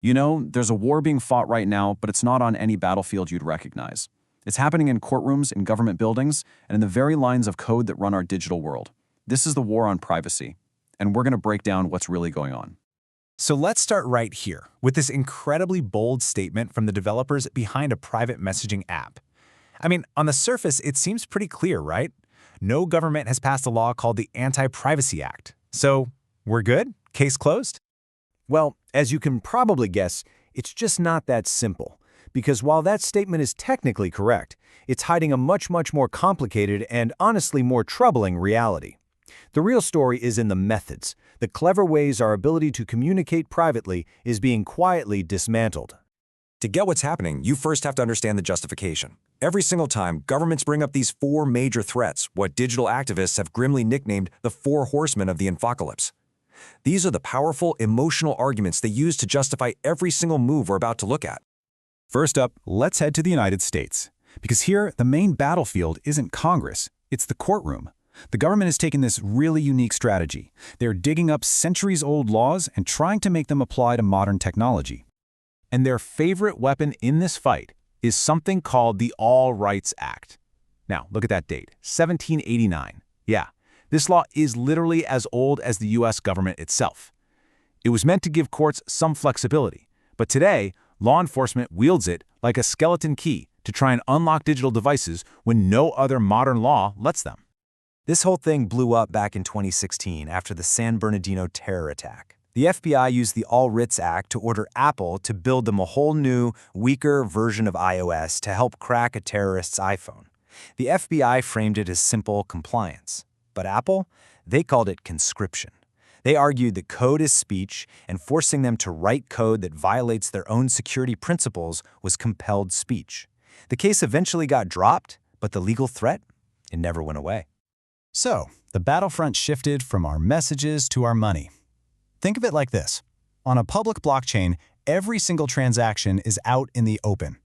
You know, there's a war being fought right now, but it's not on any battlefield you'd recognize. It's happening in courtrooms, in government buildings, and in the very lines of code that run our digital world. This is the war on privacy, and we're going to break down what's really going on. So let's start right here with this incredibly bold statement from the developers behind a private messaging app. I mean, on the surface, it seems pretty clear, right? No government has passed a law called the Anti-Privacy Act. So we're good? Case closed? Well, as you can probably guess, it's just not that simple. Because while that statement is technically correct, it's hiding a much more complicated and honestly more troubling reality. The real story is in the methods, the clever ways our ability to communicate privately is being quietly dismantled. To get what's happening, you first have to understand the justification. Every single time, governments bring up these four major threats, what digital activists have grimly nicknamed the four horsemen of the infocalypse. These are the powerful, emotional arguments they use to justify every single move we're about to look at. First up, let's head to the United States. Because here, the main battlefield isn't Congress, it's the courtroom. The government has taken this really unique strategy. They're digging up centuries-old laws and trying to make them apply to modern technology. And their favorite weapon in this fight is something called the All Rights Act. Now, look at that date, 1789. Yeah, this law is literally as old as the US government itself. It was meant to give courts some flexibility, but today, law enforcement wields it like a skeleton key to try and unlock digital devices when no other modern law lets them. This whole thing blew up back in 2016 after the San Bernardino terror attack. The FBI used the All Rights Act to order Apple to build them a whole new, weaker version of iOS to help crack a terrorist's iPhone. The FBI framed it as simple compliance. But Apple? They called it conscription. They argued that code is speech, and forcing them to write code that violates their own security principles was compelled speech. The case eventually got dropped, but the legal threat? It never went away. So, the battlefront shifted from our messages to our money. Think of it like this. On a public blockchain, every single transaction is out in the open.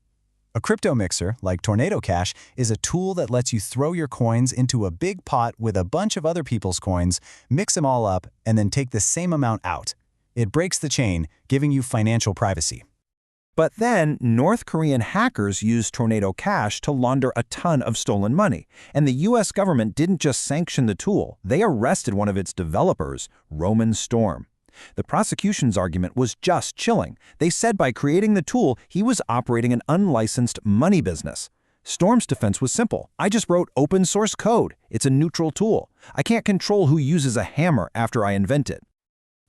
A crypto mixer, like Tornado Cash, is a tool that lets you throw your coins into a big pot with a bunch of other people's coins, mix them all up, and then take the same amount out. It breaks the chain, giving you financial privacy. But then, North Korean hackers used Tornado Cash to launder a ton of stolen money. And the US government didn't just sanction the tool, they arrested one of its developers, Roman Storm. The prosecution's argument was just chilling. They said by creating the tool, he was operating an unlicensed money business. Storm's defense was simple. I just wrote open source code. It's a neutral tool. I can't control who uses a hammer after I invent it.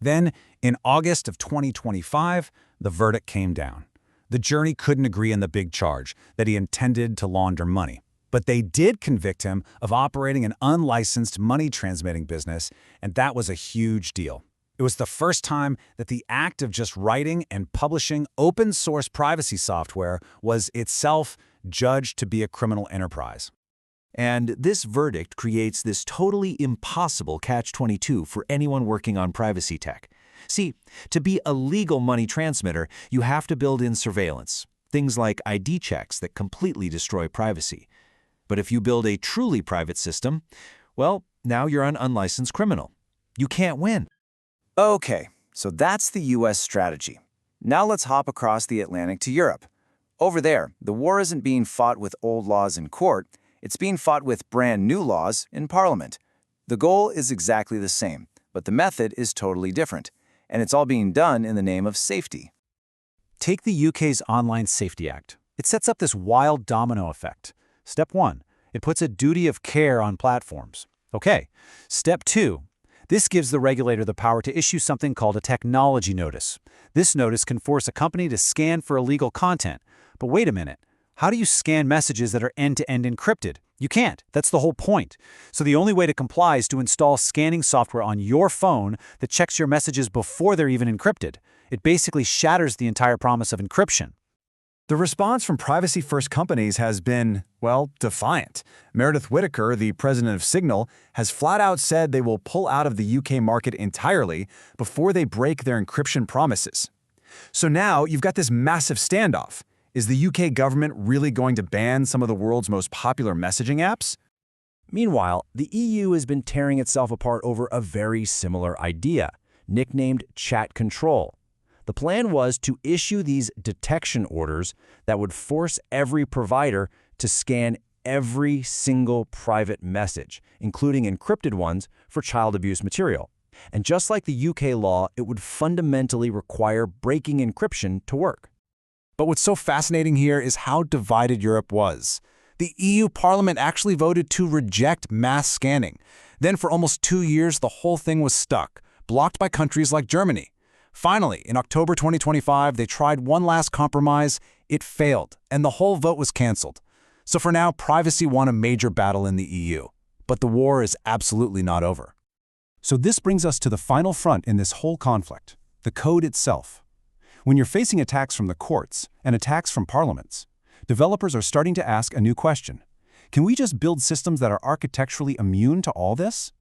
Then, in August of 2025, the verdict came down. The jury couldn't agree on the big charge, that he intended to launder money. But they did convict him of operating an unlicensed money-transmitting business, and that was a huge deal. It was the first time that the act of just writing and publishing open-source privacy software was itself judged to be a criminal enterprise. And this verdict creates this totally impossible catch-22 for anyone working on privacy tech. See, to be a legal money transmitter, you have to build in surveillance, things like ID checks that completely destroy privacy. But if you build a truly private system, well, now you're an unlicensed criminal. You can't win. Okay, so that's the US strategy. Now let's hop across the Atlantic to Europe. Over there, the war isn't being fought with old laws in court, it's being fought with brand new laws in Parliament. The goal is exactly the same, but the method is totally different. And it's all being done in the name of safety. Take the UK's Online Safety Act. It sets up this wild domino effect. Step 1, it puts a duty of care on platforms. Okay. Step 2, this gives the regulator the power to issue something called a technology notice. This notice can force a company to scan for illegal content. But wait a minute. How do you scan messages that are end-to-end encrypted? You can't. That's the whole point. So the only way to comply is to install scanning software on your phone that checks your messages before they're even encrypted. It basically shatters the entire promise of encryption. The response from privacy-first companies has been, well, defiant. Meredith Whittaker, the president of Signal, has flat out said they will pull out of the UK market entirely before they break their encryption promises. So now you've got this massive standoff. Is the UK government really going to ban some of the world's most popular messaging apps? Meanwhile, the EU has been tearing itself apart over a very similar idea, nicknamed chat control. The plan was to issue these detection orders that would force every provider to scan every single private message, including encrypted ones for child abuse material. And just like the UK law, it would fundamentally require breaking encryption to work. But what's so fascinating here is how divided Europe was. The EU Parliament actually voted to reject mass scanning. Then for almost 2 years, the whole thing was stuck, blocked by countries like Germany. Finally, in October 2025, they tried one last compromise. It failed, and the whole vote was canceled. So for now, privacy won a major battle in the EU. But the war is absolutely not over. So this brings us to the final front in this whole conflict, the code itself. When you're facing attacks from the courts and attacks from parliaments, developers are starting to ask a new question. Can we just build systems that are architecturally immune to all this?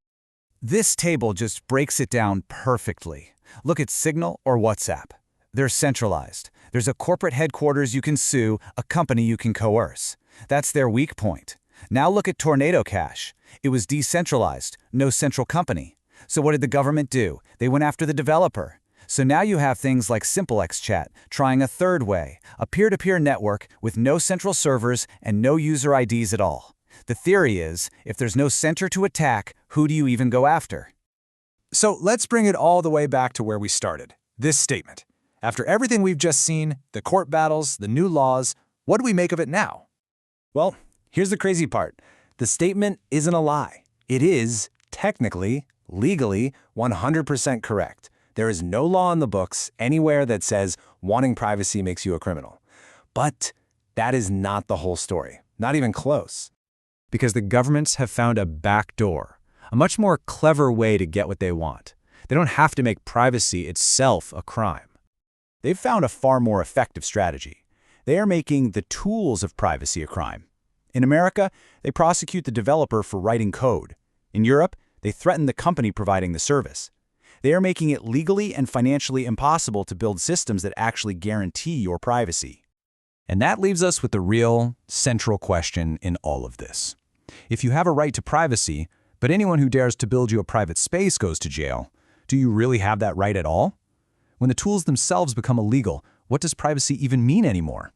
This table just breaks it down perfectly. Look at Signal or WhatsApp. They're centralized. There's a corporate headquarters you can sue, a company you can coerce. That's their weak point. Now look at Tornado Cash. It was decentralized, no central company. So what did the government do? They went after the developer. So now you have things like SimpleX Chat trying a third way, a peer-to-peer network with no central servers and no user IDs at all. The theory is, if there's no center to attack, who do you even go after? So let's bring it all the way back to where we started. This statement. After everything we've just seen, the court battles, the new laws, what do we make of it now? Well, here's the crazy part. The statement isn't a lie. It is, technically, legally, 100% correct. There is no law in the books anywhere that says wanting privacy makes you a criminal. But that is not the whole story. Not even close. Because the governments have found a back door, a much more clever way to get what they want. They don't have to make privacy itself a crime. They've found a far more effective strategy. They are making the tools of privacy a crime. In America, they prosecute the developer for writing code. In Europe, they threaten the company providing the service. They are making it legally and financially impossible to build systems that actually guarantee your privacy. And that leaves us with the real, central question in all of this. If you have a right to privacy, but anyone who dares to build you a private space goes to jail, do you really have that right at all? When the tools themselves become illegal, what does privacy even mean anymore?